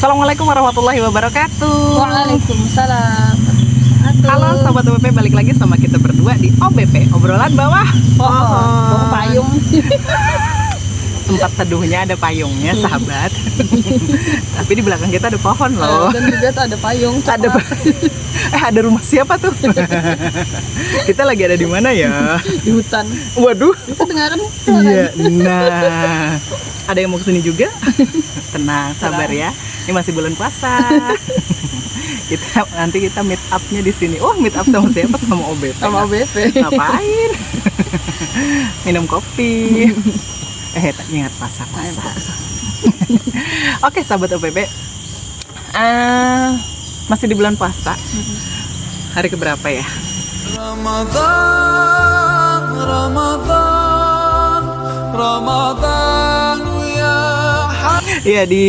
Assalamualaikum warahmatullahi wabarakatuh. Waalaikumsalam. Halo Sobat OBP, balik lagi sama kita berdua di OBP, obrolan bawah Pohon payung. Tempat teduhnya ada payungnya sahabat. Tapi di belakang kita ada pohon loh. Dan juga tuh ada payung. Ada ada rumah siapa tuh? Kita lagi ada di mana ya? Di hutan. Waduh. Kita dengaran Iya, nah. Ada yang mau kesini juga? Tenang, sabar ya. Ini masih bulan puasa. Nanti kita meet up-nya di sini. Oh, meet up sama siapa? Sama OBP. Sama OBP. Ngapain? Minum kopi. Tak ingat puasa. Oke, sahabat OBP. Masih di bulan puasa. Hari keberapa ya? Ramadan ya, di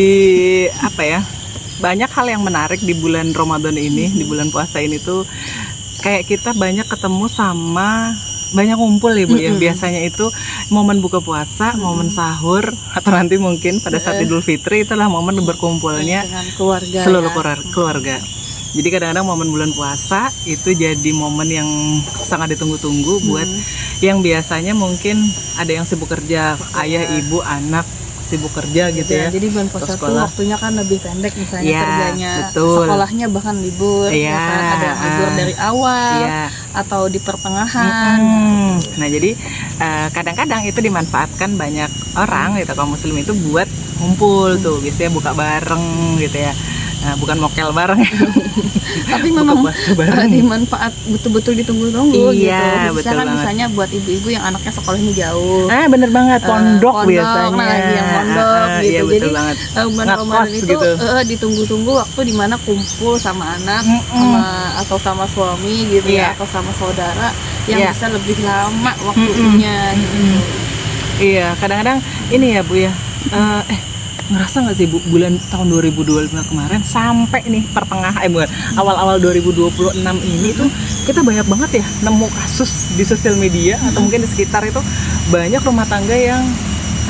apa ya, banyak hal yang menarik di bulan Ramadan ini, di bulan puasa ini tuh kayak kita banyak ketemu sama banyak ngumpul ya Bu ya. Biasanya itu momen buka puasa, momen sahur, atau nanti mungkin pada saat Idul Fitri, itulah momen berkumpulnya dengan keluarga, seluruh keluarga. Jadi kadang-kadang momen bulan puasa itu jadi momen yang sangat ditunggu-tunggu buat yang biasanya mungkin ada yang sibuk kerja, ayah, ibu, anak sibuk kerja gitu ya. Jadi bulan puasa tuh waktunya kan lebih pendek misalnya kerjanya, betul. Sekolahnya bahkan libur, ya kan? Ada yang libur dari awal atau di pertengahan. Nah jadi kadang-kadang itu dimanfaatkan banyak orang gitu, kaum muslim itu buat ngumpul tuh, biasanya buka bareng gitu ya. Nah, bukan mokel bareng ya. Tapi memang dimanfaat betul-betul ditunggu-tunggu gitu. Bisa kan misalnya buat ibu-ibu yang anaknya sekolahnya jauh. Bener banget, pondok biasanya. Lagi yang pondok gitu. Iya, jadi bulan Ramadan itu gitu. Ditunggu-tunggu waktu dimana kumpul sama anak, atau sama suami gitu ya, atau sama saudara yang bisa lebih lama waktunya. Iya, kadang-kadang ini ya Bu ya. Ngerasa nggak sih Bu, bulan tahun 2025 kemarin sampai nih pertengahan awal-awal 2026 ini tuh kita banyak banget ya nemu kasus di sosial media atau mungkin di sekitar itu, banyak rumah tangga yang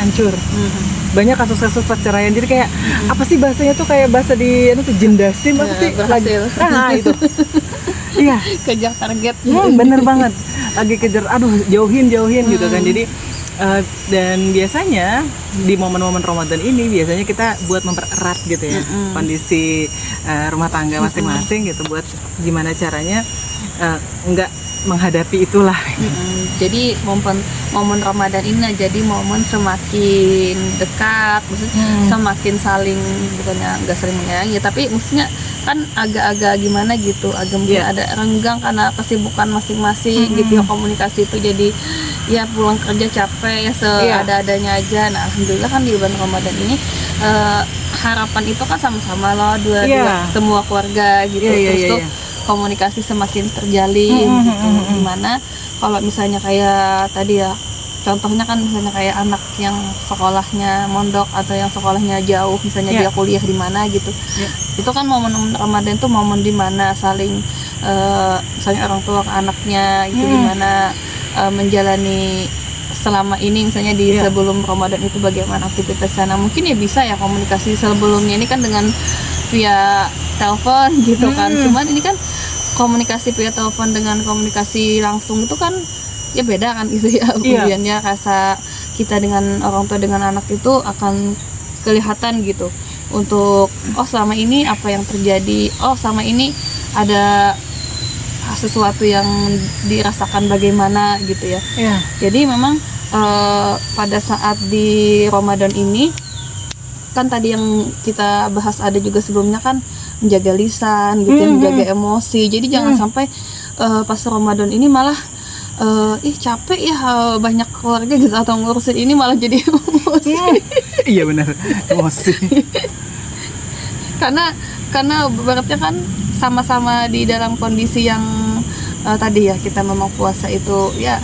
hancur. Banyak kasus-kasus perceraian. Jadi kayak apa sih bahasanya tuh, kayak bahasa di jendasim apa sih? Berhasil. Itu. Iya, kejar target. Bener banget. Lagi kejar, jauhin gitu kan. Jadi dan biasanya di momen-momen Ramadan ini biasanya kita buat mempererat gitu ya kondisi rumah tangga masing-masing gitu, buat gimana caranya nggak menghadapi itulah. Jadi momen Ramadan ini jadi momen semakin dekat, maksudnya semakin saling, bukannya nggak saling menyayangi, tapi maksudnya kan agak-agak gimana gitu, agak mungkin ada renggang karena kesibukan masing-masing gitu ya. Komunikasi itu jadi ya pulang kerja capek ya, seadanya aja. Nah alhamdulillah kan di bulan Ramadan ini harapan itu kan sama-sama loh dua semua keluarga gitu. Terus tuh komunikasi semakin terjalin gitu. Dimana kalau misalnya kayak tadi ya, contohnya kan misalnya kayak anak yang sekolahnya mondok atau yang sekolahnya jauh, misalnya dia kuliah di mana gitu. Itu kan momen Ramadan tuh momen dimana saling misalnya orang tua ke anaknya gitu, gimana menjalani selama ini misalnya di sebelum Ramadan itu bagaimana aktivitas sana. Mungkin ya bisa ya komunikasi sebelumnya ini kan dengan via telepon gitu kan. Cuman ini kan komunikasi via telepon dengan komunikasi langsung itu kan ya beda kan gitu ya. Kemudiannya rasa kita dengan orang tua dengan anak itu akan kelihatan gitu. Untuk selama ini apa yang terjadi, selama ini ada sesuatu yang dirasakan bagaimana gitu ya. Jadi memang pada saat di Ramadan ini kan tadi yang kita bahas ada juga sebelumnya kan menjaga lisan gitu, menjaga emosi. Jadi jangan sampai pas Ramadan ini malah capek ya, banyak keluarga gitu atau ngurusin ini malah jadi emosi. Iya benar, emosi. karena beratnya kan sama-sama di dalam kondisi yang tadi ya, kita memang puasa itu ya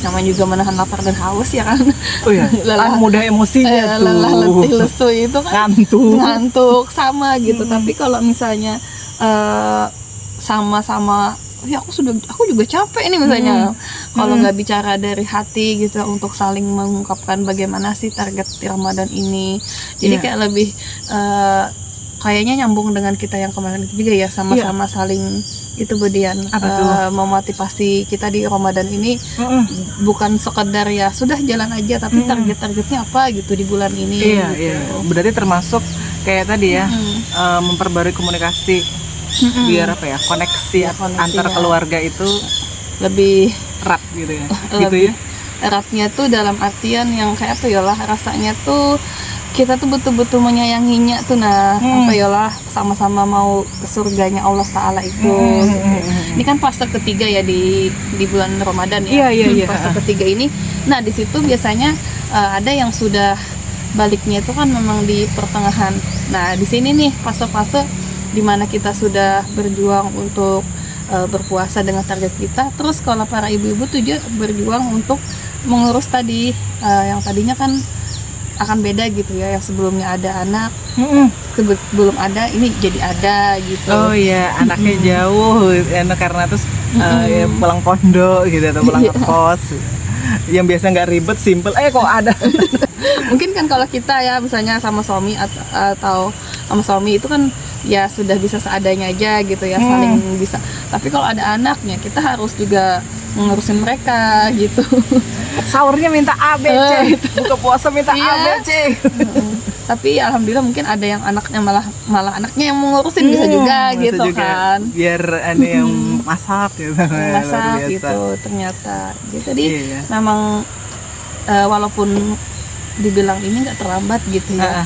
namanya juga menahan lapar dan haus ya kan. Lelah mudah emosinya tuh. Lelah, letih, lesu itu kan ngantuk sama gitu. Tapi kalau misalnya sama-sama aku juga capek nih misalnya. Kalau nggak bicara dari hati gitu untuk saling mengungkapkan bagaimana sih target di Ramadan ini. Jadi kayak lebih kayaknya nyambung dengan kita yang kemarin itu juga ya, sama-sama saling itu Budian memotivasi kita di Ramadan ini. Bukan sekedar ya sudah jalan aja, tapi targetnya apa gitu di bulan ini. Iya. Berarti termasuk kayak tadi ya, memperbarui komunikasi biar apa ya, koneksi antar keluarga itu lebih erat gitu ya. Gitu lebih ya. eratnya tuh dalam artian yang kayak apa ya lah, rasanya tuh kita tuh betul-betul menyayanginya tuh, apa ya lah, sama-sama mau ke surganya Allah Ta'ala itu. Ini kan fase ketiga ya di bulan Ramadan ya. Iya. Fase ketiga ini, nah di situ biasanya ada yang sudah baliknya itu kan memang di pertengahan. Nah di sini nih fase-fase dimana kita sudah berjuang untuk berpuasa dengan target kita. Terus kalau para ibu-ibu tuh juga berjuang untuk mengurus tadi yang tadinya kan akan beda gitu ya, yang sebelumnya ada anak belum ada, ini jadi ada gitu. Oh iya, anaknya jauh karena terus ya pulang pondok gitu atau pulang ke kos yang biasa nggak ribet, simple, kok ada. Mungkin kan kalau kita ya misalnya sama suami atau sama suami itu kan ya sudah bisa seadanya aja gitu ya, saling bisa. Tapi kalau ada anaknya, kita harus juga ngurusin mereka gitu. Sahurnya minta A, B, C, buka puasa minta A, B, C. Tapi alhamdulillah mungkin ada yang anaknya malah anaknya yang mengurusin bisa juga gitu kan. Biar aneh yang masak gitu. Masak gitu ternyata. Jadi memang walaupun dibilang ini nggak terlambat gitu ya.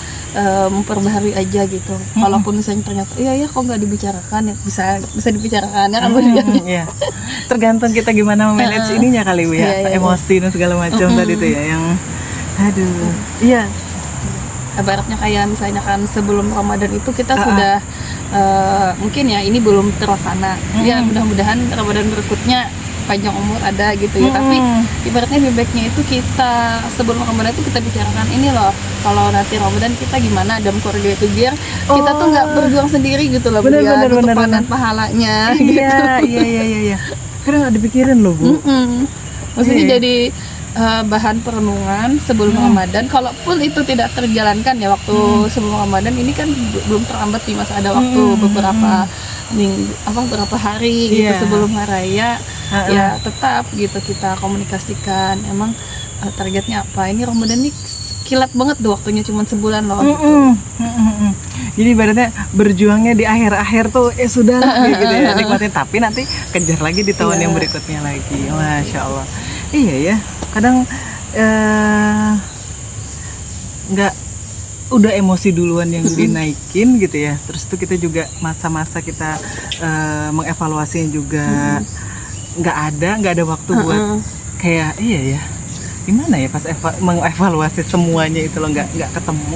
Memperbaharui aja gitu. Walaupun misalnya ternyata iya kok nggak dibicarakan ya, bisa dibicarakan ya kan. Iya. Tergantung kita gimana memanage ininya kali Bu ya, emosi dan segala macam tadi tuh ya, yang aduh. Iya. Ibaratnya kayak misalnya kan sebelum Ramadan itu kita sudah mungkin ya ini belum terlaksana. Ya mudah-mudahan Ramadan berikutnya panjang umur ada gitu ya. Tapi ibaratnya feedbacknya itu kita sebelum Ramadan itu kita bicarakan ini loh, kalau nanti Ramadan kita gimana dalam keluarga itu, biar kita tuh nggak berjuang sendiri gitu loh, bener, untuk panen pahalanya. Iya. Karena nggak dipikirin loh Bu. Maksudnya jadi bahan perenungan sebelum Ramadan. Kalaupun itu tidak terjalankan ya waktu sebelum Ramadan ini kan belum terlambat nih, masih ada waktu beberapa minggu, beberapa hari gitu sebelum hari raya. Ya tetap gitu kita komunikasikan emang targetnya apa. Ini Ramadan nih kilat banget tuh waktunya, cuma sebulan loh gitu. Jadi ibaratnya berjuangnya di akhir-akhir tuh sudah gitu ya, nikmatin, tapi nanti kejar lagi di tahun yang berikutnya lagi. Masya Allah. Iya ya, kadang nggak udah emosi duluan yang dinaikin gitu ya, terus tuh kita juga masa-masa kita mengevaluasinya juga nggak ada waktu buat kayak iya ya, gimana ya pas mengevaluasi semuanya itu loh, nggak ketemu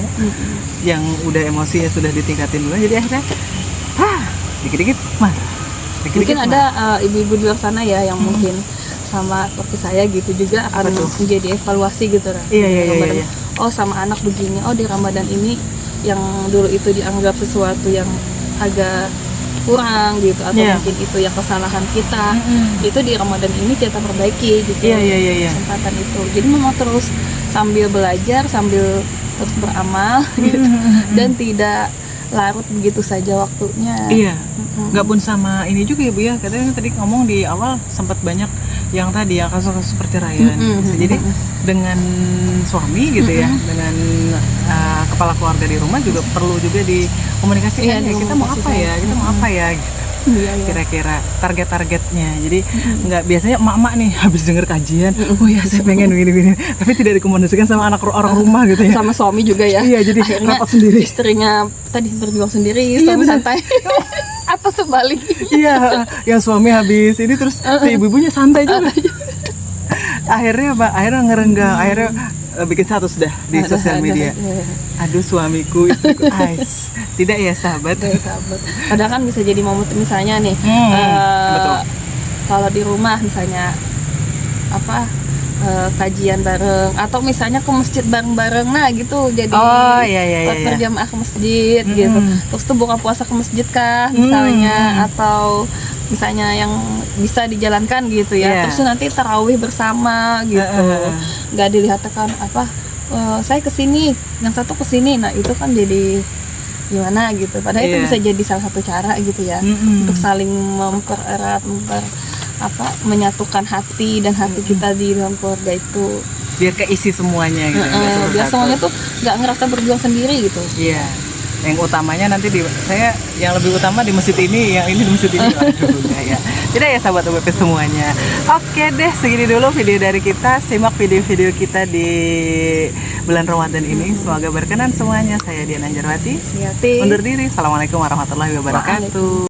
yang udah emosinya sudah ditingkatin duluan, jadi akhirnya dikit-dikit mungkin ada ibu-ibu di luar sana ya yang mungkin sama seperti saya gitu juga akan menjadi evaluasi gitu kan. Iya. Oh sama anak begini, oh di Ramadan ini yang dulu itu dianggap sesuatu yang agak kurang gitu, atau mungkin itu yang kesalahan kita, itu di Ramadan ini kita perbaiki gitu. Iya. Kesempatan itu, jadi memang terus sambil belajar, sambil terus beramal gitu, dan tidak larut begitu saja waktunya. Iya. Nggak pun sama ini juga ya Bu ya, katanya tadi ngomong di awal sempat banyak yang tadi ya kasus-kasus perceraian. Jadi dengan suami gitu ya, dengan kepala keluarga di rumah juga perlu juga dikomunikasikan ya, kita mau apa ya gitu. Kira-kira target-targetnya. Jadi nggak, biasanya emak-emak nih habis denger kajian, oh ya saya pengen begini, tapi tidak dikomunikasikan sama orang rumah gitu ya. Sama suami juga ya. Iya, jadi akhirnya rapat sendiri. Istrinya tadi berjuang sendiri, suami santai. Atau sebaliknya. Iya, yang suami habis ini terus si ibu-ibunya santai juga. Akhirnya ngerenggang, akhirnya bikin status dah di sosial media. Aduh suamiku, istriku, tidak ya sahabat. Padahal kan bisa jadi momen misalnya nih, kalau di rumah misalnya kajian bareng, atau misalnya ke masjid bareng-bareng, nah gitu, jadi berjamaah ke masjid gitu, terus tuh buka puasa ke masjid kah misalnya, atau misalnya yang bisa dijalankan gitu ya, terus nanti tarawih bersama gitu, nggak dilihatkan saya kesini, yang satu kesini, nah itu kan jadi gimana gitu. Padahal itu Iya. bisa jadi salah satu cara gitu ya Mm-mm. untuk saling menyatukan hati dan hati kita di dalam keluarga itu. Biar keisi semuanya gitu. nggak satu-satu. Biar semuanya tuh nggak ngerasa berjuang sendiri gitu. Iya. Yang utamanya nanti saya yang lebih utama di masjid ini, yang ini di masjid ini. Waduh, enggak ya. Tidak ya sahabat UBP semuanya. Oke deh, segini dulu video dari kita. Simak video-video kita di bulan Ramadan ini. Semoga berkenan semuanya. Saya Diana Anjarwati. Siati. Undur diri. Assalamualaikum warahmatullahi wabarakatuh.